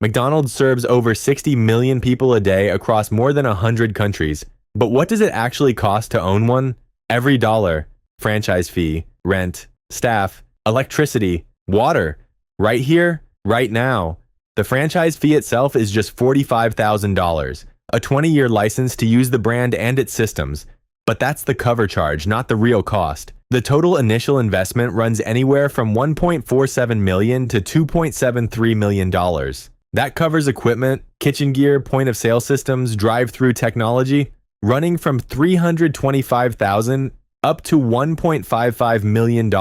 McDonald's serves over 60 million people a day across more than 100 countries. But what does it actually cost to own one? Every dollar: franchise fee, rent, staff, electricity, water. Right here, right now. The franchise fee itself is just $45,000, a 20-year license to use the brand and its systems. But that's the cover charge, not the real cost. The total initial investment runs anywhere from $1.47 million to $2.73 million. That covers equipment, kitchen gear, point-of-sale systems, drive-through technology, running from $325,000 up to $1.55 million.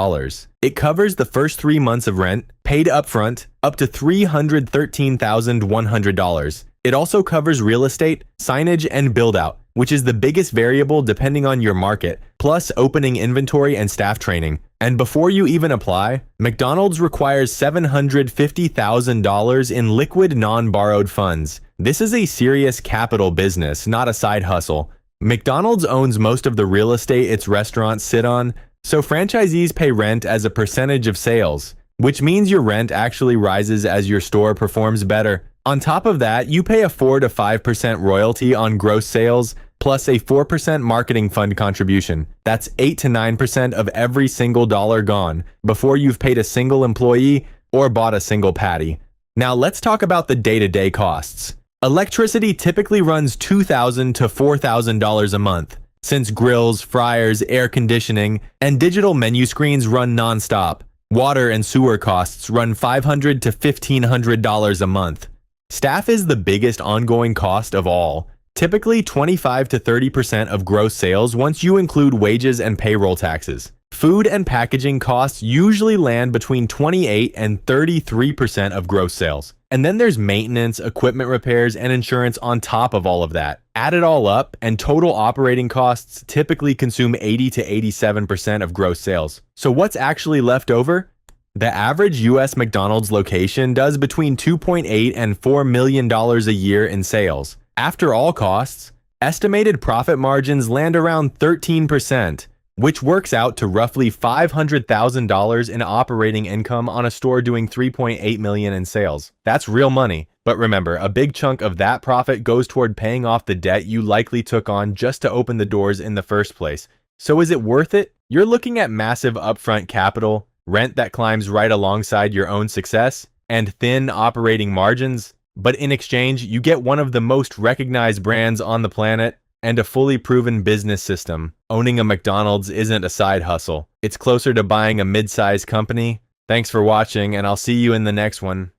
It covers the first 3 months of rent, paid upfront, up to $313,100. It also covers real estate, signage, and build-out, which is the biggest variable depending on your market, plus opening inventory and staff training. And before you even apply, McDonald's requires $750,000 in liquid non-borrowed funds. This is a serious capital business, not a side hustle. McDonald's owns most of the real estate its restaurants sit on, so franchisees pay rent as a percentage of sales, which means your rent actually rises as your store performs better. On top of that, you pay a 4 to 5% royalty on gross sales, plus a 4% marketing fund contribution. That's 8 to 9% of every single dollar gone before you've paid a single employee or bought a single patty. Now let's talk about the day-to-day costs. Electricity typically runs $2,000 to $4,000 a month, since grills, fryers, air conditioning, and digital menu screens run non-stop. Water and sewer costs run $500 to $1,500 a month. Staff is the biggest ongoing cost of all, typically 25 to 30% of gross sales once you include wages and payroll taxes. Food and packaging costs usually land between 28 and 33% of gross sales. And then there's maintenance, equipment repairs, and insurance on top of all of that. Add it all up, and total operating costs typically consume 80 to 87% of gross sales. So what's actually left over? The average US McDonald's location does between $2.8 and $4 million a year in sales. After all costs, estimated profit margins land around 13%, which works out to roughly $500,000 in operating income on a store doing $3.8 million in sales. That's real money. But remember, a big chunk of that profit goes toward paying off the debt you likely took on just to open the doors in the first place. So is it worth it? You're looking at massive upfront capital, rent that climbs right alongside your own success, and thin operating margins. But in exchange, you get one of the most recognized brands on the planet and a fully proven business system. Owning a McDonald's isn't a side hustle. It's closer to buying a mid-sized company. Thanks for watching, and I'll see you in the next one.